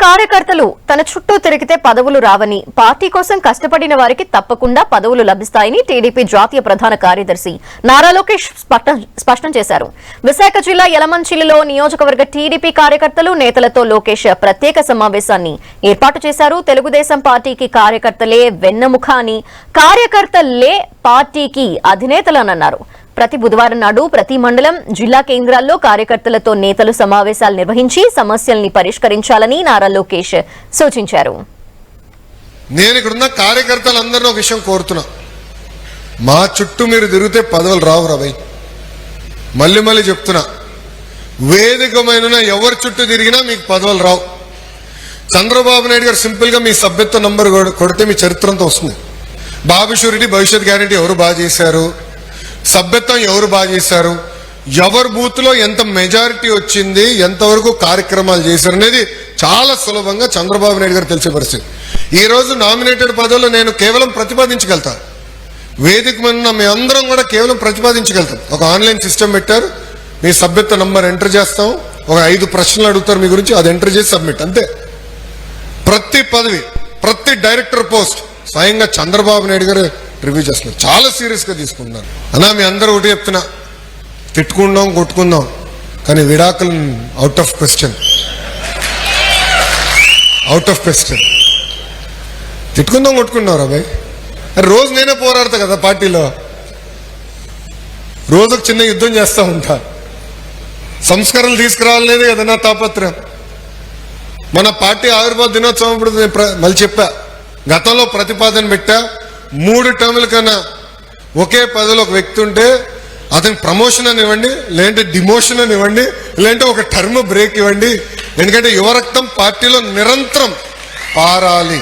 కార్యకర్తలు తన చుట్టూ తిరిగితే పదవులు రావని, పార్టీ కోసం కష్టపడిన వారికి తప్పకుండా పదవులు లభిస్తాయని టీడీపీ జాతీయ ప్రధాన కార్యదర్శి నారా లోకేష్ స్పష్టం చేశారు. విశాఖ జిల్లా యలమంచిలిలో నియోజకవర్గ టీడీపీ కార్యకర్తలు, నేతలతో లోకేష్ ప్రత్యేక సమావేశాన్ని ఏర్పాటు చేశారు. తెలుగుదేశం పార్టీకి కార్యకర్తలే వెన్నెముక అని, కార్యకర్తలే పార్టీకి అధినేతలన్నారు. ప్రతి బుధవారం నాడు ప్రతి మండలం, జిల్లా కేంద్రాల్లో కార్యకర్తలతో నేతలు సమావేశాలు నిర్వహించి సమస్యల్ని పరిష్కరించాలని నారా లోకేష్ సూచించారు. నేను ఇక్కడున్న కార్యకర్తలందరినీ ఒక విషయం కోరుతున్నా, మా చుట్టూ మీరు తిరిగితే పదవులు రావు రాబోయ్. మళ్ళీ చెప్తున్నా, వేదికమైన ఎవరి చుట్టూ తిరిగినా మీకు పదవులు రావు. చంద్రబాబు నాయుడు గారు సింపుల్ గా మీ సభ్యత్వ నంబర్ కొడితే మీ చరిత్రంతో వస్తుంది. బాబు షూరిటీ, భవిష్యత్ గ్యారంటీ ఎవరు బాగా చేశారు, సభ్యత్వం ఎవరు బాగా చేశారు, ఎవరు బూత్ లో ఎంత మెజారిటీ వచ్చింది, ఎంతవరకు కార్యక్రమాలు చేశారు అనేది చాలా సులభంగా చంద్రబాబు నాయుడు గారు తెలిసే పరిస్థితి. ఈ రోజు నామినేటెడ్ పదవులు నేను కేవలం ప్రతిపాదించగలుగుతా, వేదిక మీద మీ అందరం కూడా కేవలం ప్రతిపాదించగలుగుతాం. ఒక ఆన్లైన్ సిస్టమ్ పెట్టారు, మీ సభ్యత్వ నంబర్ ఎంటర్ చేస్తాం, ఒక 5 ప్రశ్నలు అడుగుతారు మీ గురించి, అది ఎంటర్ చేసి సబ్మిట్ అంతే. ప్రతి పదవి, ప్రతి డైరెక్టర్ పోస్ట్ స్వయంగా చంద్రబాబు నాయుడు గారు రివ్యూ చేస్తున్నారు, చాలా సీరియస్ గా తీసుకుంటున్నారు. అన్నా మీ అందరూ ఒకటి చెప్తున్నా, తిట్టుకుందాం కొట్టుకుందాం కానీ విడాకులు అవుట్ ఆఫ్ క్వశ్చన్. తిట్టుకుందాం కొట్టుకుందాం రాబాయ్. రోజు నేనే పోరాడతా కదా పార్టీలో, రోజుకు చిన్న యుద్ధం చేస్తూ ఉంటా. సంస్కరణలు తీసుకురావాలనేది కదా నా తాపత్రయం. మన పార్టీ ఆవిర్భావ దినోత్సవం ఇప్పుడు మళ్ళీ చెప్పా, గతంలో ప్రతిపాదన పెట్టా, 3 టర్ముల కన్నా ఒకే పదవిలో ఒక వ్యక్తి ఉంటే అతనికి ప్రమోషన్ అని ఇవ్వండి, లేదంటే డిమోషన్ అని ఇవ్వండి, లేదంటే ఒక టర్మ్ బ్రేక్ ఇవ్వండి. ఎందుకంటే యువరక్తం పార్టీలో నిరంతరం పారాలి.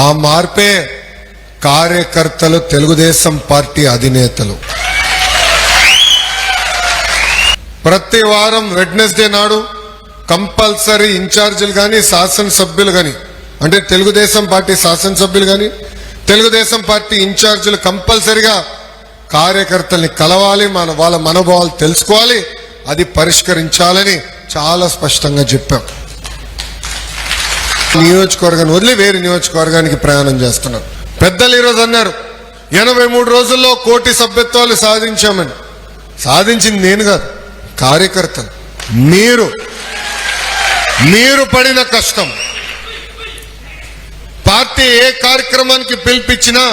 ఆ మార్పే కార్యకర్తలు, తెలుగుదేశం పార్టీ అధినేతలు. ప్రతి వారం వెడ్నెస్డే నాడు కంపల్సరీ ఇన్ఛార్జీలు కానీ, శాసనసభ్యులు కానీ, అంటే తెలుగుదేశం పార్టీ శాసనసభ్యులు కానీ, తెలుగుదేశం పార్టీ ఇన్ఛార్జీలు కంపల్సరిగా కార్యకర్తల్ని కలవాలి, వాళ్ళ మనోభావాలు తెలుసుకోవాలి, అది పరిష్కరించాలని చాలా స్పష్టంగా చెప్పాం. నియోజకవర్గాన్ని వదిలి వేరే నియోజకవర్గానికి ప్రయాణం చేస్తున్నాం. పెద్దలు ఈరోజు అన్నారు 83 రోజుల్లో 1 కోటి సభ్యత్వాలు సాధించామని. సాధించింది నేను కాదు, కార్యకర్తలు. మీరు పడిన కష్టం. పార్టీ ఏ కార్యక్రమానికి పిలిపించినా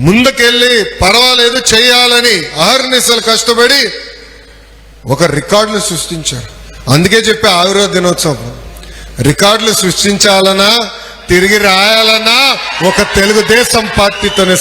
ముందుకెళ్ళి పర్వాలేదు చేయాలని అహర్నిశలు కష్టపడి ఒక రికార్డులు సృష్టించారు. అందుకే చెప్పే ఆవిర్భావ దినోత్సవం, రికార్డులు సృష్టించాలన్నా తిరిగి రాయాలన్నా ఒక తెలుగుదేశం పార్టీతోనే